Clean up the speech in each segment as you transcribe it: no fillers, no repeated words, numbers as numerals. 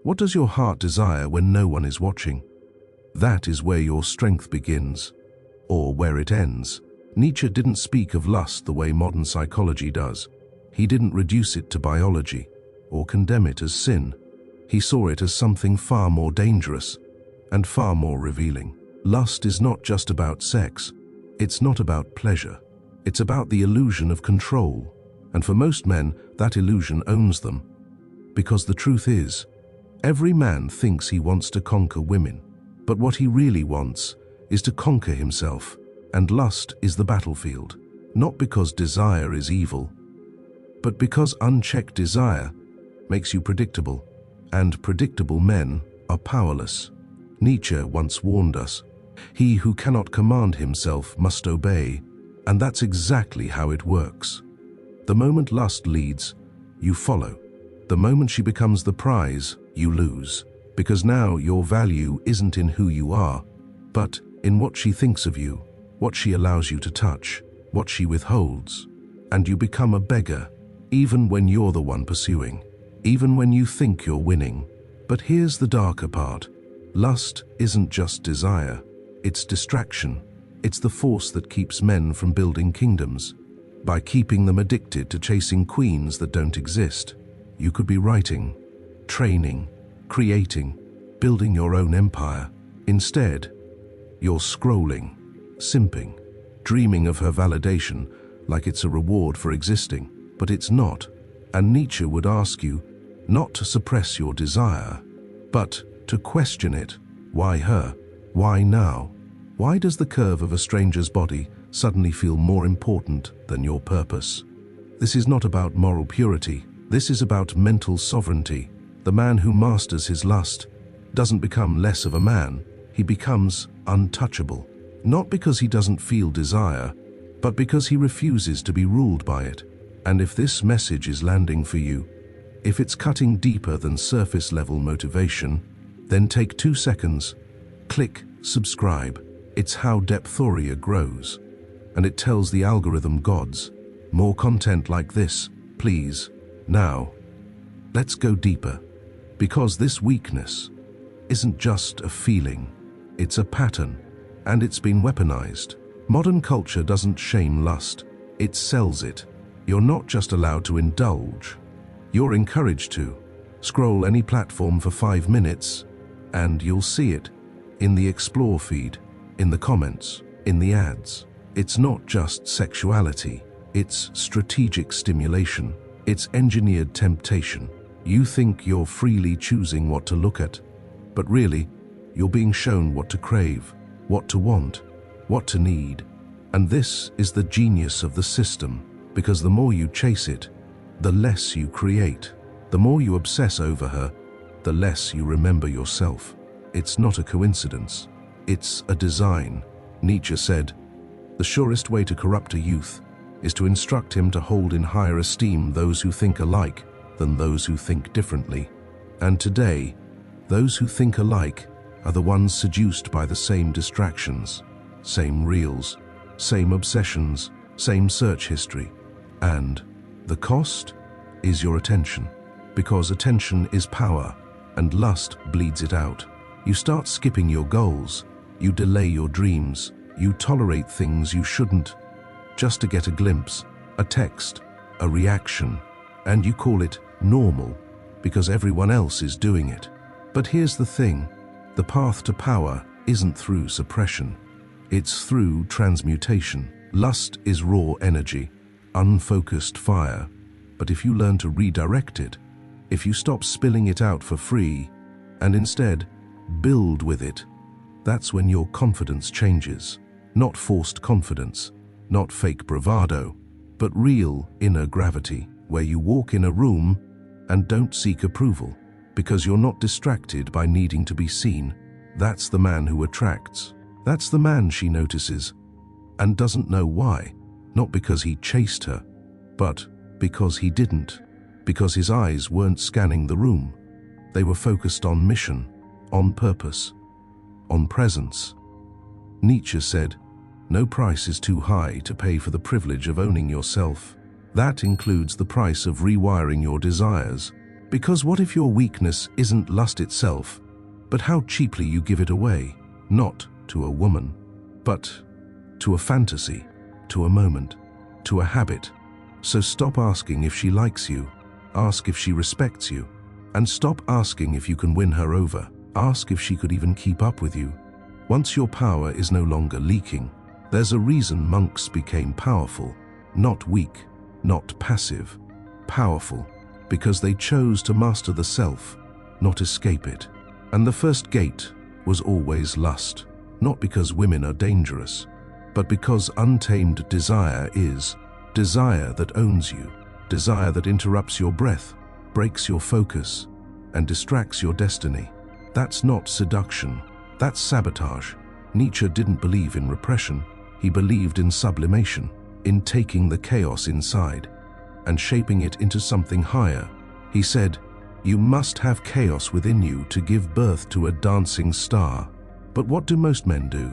What does your heart desire when no one is watching? That is where your strength begins, or where it ends. Nietzsche didn't speak of lust the way modern psychology does. He didn't reduce it to biology, or condemn it as sin. He saw it as something far more dangerous and far more revealing. Lust is not just about sex. It's not about pleasure. It's about the illusion of control. And for most men, that illusion owns them. Because the truth is, every man thinks he wants to conquer women. But what he really wants is to conquer himself. And lust is the battlefield. Not because desire is evil, but because unchecked desire makes you predictable. And predictable men are powerless. Nietzsche once warned us, "He who cannot command himself must obey," and that's exactly how it works. The moment lust leads, you follow. The moment she becomes the prize, you lose. Because now your value isn't in who you are, but in what she thinks of you, what she allows you to touch, what she withholds. And you become a beggar, even when you're the one pursuing, even when you think you're winning. But here's the darker part. Lust isn't just desire, it's distraction. It's the force that keeps men from building kingdoms. By keeping them addicted to chasing queens that don't exist, you could be writing, training, creating, building your own empire. Instead, you're scrolling, simping, dreaming of her validation like it's a reward for existing. But it's not. And Nietzsche would ask you not to suppress your desire, but to question it. Why her? Why now? Why does the curve of a stranger's body suddenly feel more important than your purpose? This is not about moral purity. This is about mental sovereignty. The man who masters his lust doesn't become less of a man. He becomes untouchable. Not because he doesn't feel desire, but because he refuses to be ruled by it. And if this message is landing for you, if it's cutting deeper than surface-level motivation, then take 2 seconds, click subscribe. It's how Depthoria grows, and it tells the algorithm gods, more content like this, please. Now, let's go deeper, because this weakness isn't just a feeling, it's a pattern, and it's been weaponized. Modern culture doesn't shame lust, it sells it. You're not just allowed to indulge, you're encouraged to. Scroll any platform for 5 minutes, and you'll see it in the explore feed, in the comments, in the ads. It's not just sexuality, it's strategic stimulation, it's engineered temptation. You think you're freely choosing what to look at, but really, you're being shown what to crave, what to want, what to need. And this is the genius of the system, because the more you chase it, the less you create. The more you obsess over her, the less you remember yourself. It's not a coincidence, it's a design. Nietzsche said, "The surest way to corrupt a youth is to instruct him to hold in higher esteem those who think alike than those who think differently." And today, those who think alike are the ones seduced by the same distractions, same reels, same obsessions, same search history. And the cost is your attention, because attention is power, and lust bleeds it out. You start skipping your goals, you delay your dreams, you tolerate things you shouldn't, just to get a glimpse, a text, a reaction, and you call it normal, because everyone else is doing it. But here's the thing, the path to power isn't through suppression, it's through transmutation. Lust is raw energy, unfocused fire, but if you learn to redirect it, if you stop spilling it out for free, and instead build with it, that's when your confidence changes. Not forced confidence, not fake bravado, but real inner gravity, where you walk in a room and don't seek approval, because you're not distracted by needing to be seen. That's the man who attracts. That's the man she notices, and doesn't know why. Not because he chased her, but because he didn't. Because his eyes weren't scanning the room. They were focused on mission, on purpose, on presence. Nietzsche said, "No price is too high to pay for the privilege of owning yourself." That includes the price of rewiring your desires, Because what if your weakness isn't lust itself, but how cheaply you give it away, not to a woman, but to a fantasy, to a moment, to a habit. So stop asking if she likes you, ask if she respects you, and stop asking if you can win her over. Ask if she could even keep up with you. Once your power is no longer leaking, there's a reason monks became powerful, not weak, not passive, powerful, because they chose to master the self, not escape it. And the first gate was always lust, not because women are dangerous, but because untamed desire is desire that owns you, desire that interrupts your breath, breaks your focus, and distracts your destiny. That's not seduction, that's sabotage. Nietzsche didn't believe in repression, he believed in sublimation, in taking the chaos inside and shaping it into something higher. He said, "You must have chaos within you to give birth to a dancing star." But what do most men do?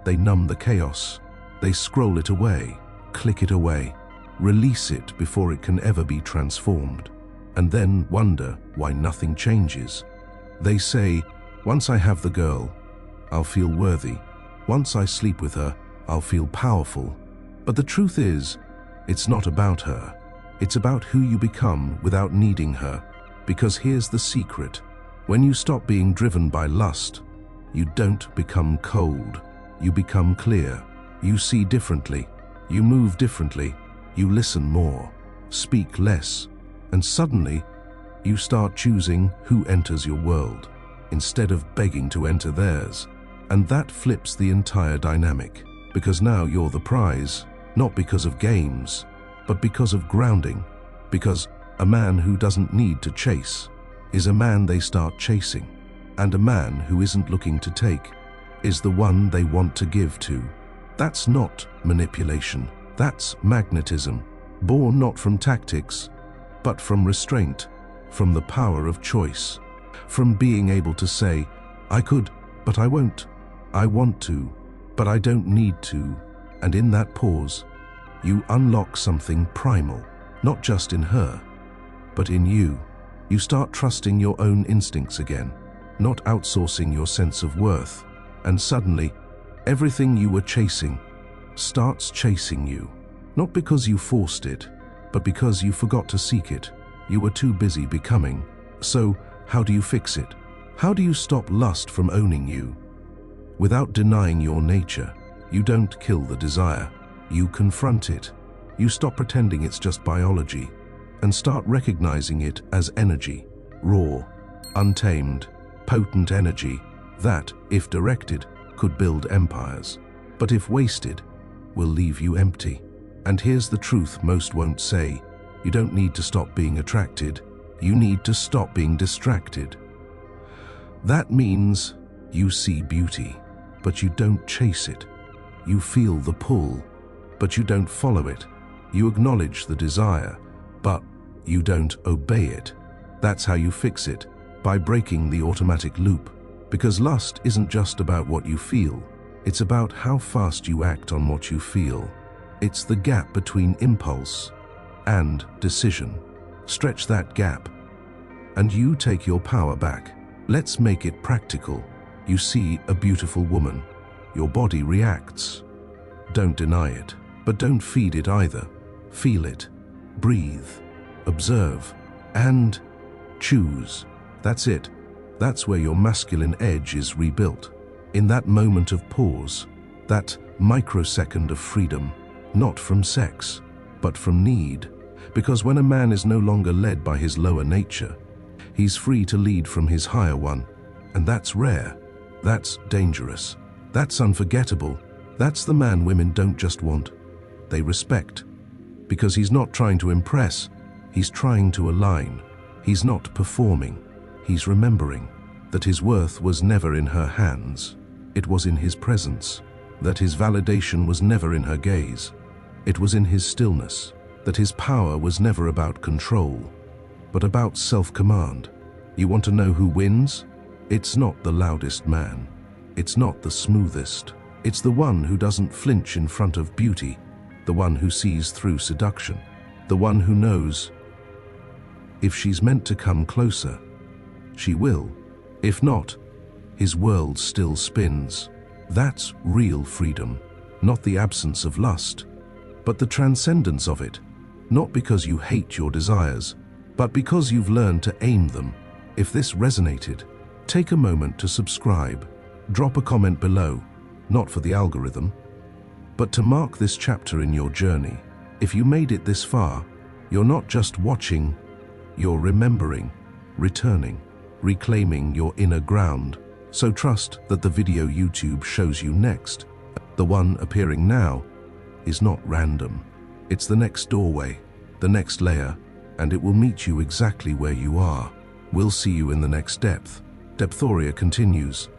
They numb the chaos. They scroll it away, click it away, release it before it can ever be transformed, and then wonder why nothing changes. They say, "Once I have the girl, I'll feel worthy. Once I sleep with her, I'll feel powerful." But the truth is, it's not about her. It's about who you become without needing her. Because here's the secret. When you stop being driven by lust, you don't become cold. You become clear. You see differently. You move differently. You listen more, speak less, and suddenly you start choosing who enters your world instead of begging to enter theirs. And that flips the entire dynamic, because now you're the prize, not because of games, but because of grounding. Because a man who doesn't need to chase is a man they start chasing, and a man who isn't looking to take is the one they want to give to. That's not manipulation, that's magnetism, born not from tactics, but from restraint, from the power of choice, from being able to say, "I could, but I won't. I want to, but I don't need to." And in that pause, you unlock something primal, not just in her, but in you. You start trusting your own instincts again, not outsourcing your sense of worth. And suddenly, everything you were chasing starts chasing you. Not because you forced it, but because you forgot to seek it. You were too busy becoming. So, how do you fix it? How do you stop lust from owning you? Without denying your nature, you don't kill the desire. You confront it. You stop pretending it's just biology and start recognizing it as energy, raw, untamed, potent energy that, if directed, could build empires, but if wasted, will leave you empty. And here's the truth most won't say. You don't need to stop being attracted. You need to stop being distracted. That means you see beauty, but you don't chase it. You feel the pull, but you don't follow it. You acknowledge the desire, but you don't obey it. That's how you fix it, by breaking the automatic loop. Because lust isn't just about what you feel. It's about how fast you act on what you feel. It's the gap between impulse and decision. Stretch that gap, and you take your power back. Let's make it practical. You see a beautiful woman. Your body reacts. Don't deny it, but don't feed it either. Feel it, breathe, observe, and choose. That's it. That's where your masculine edge is rebuilt. In that moment of pause, that microsecond of freedom, not from sex, but from need. Because when a man is no longer led by his lower nature, he's free to lead from his higher one. And that's rare. That's dangerous. That's unforgettable. That's the man women don't just want, they respect. Because he's not trying to impress, he's trying to align. He's not performing. He's remembering that his worth was never in her hands. It was in his presence. That his validation was never in her gaze. It was in his stillness. That his power was never about control, but about self-command. You want to know who wins? It's not the loudest man. It's not the smoothest. It's the one who doesn't flinch in front of beauty, the one who sees through seduction, the one who knows If she's meant to come closer, she will. If not, his world still spins. That's real freedom, not the absence of lust, but the transcendence of it, not because you hate your desires, but because you've learned to aim them. If this resonated, take a moment to subscribe. Drop a comment below, not for the algorithm, but to mark this chapter in your journey. If you made it this far, you're not just watching, you're remembering, returning, reclaiming your inner ground. So trust that the video YouTube shows you next, the one appearing now, is not random. It's the next doorway, the next layer, and it will meet you exactly where you are. We'll see you in the next depth. Depthoria continues.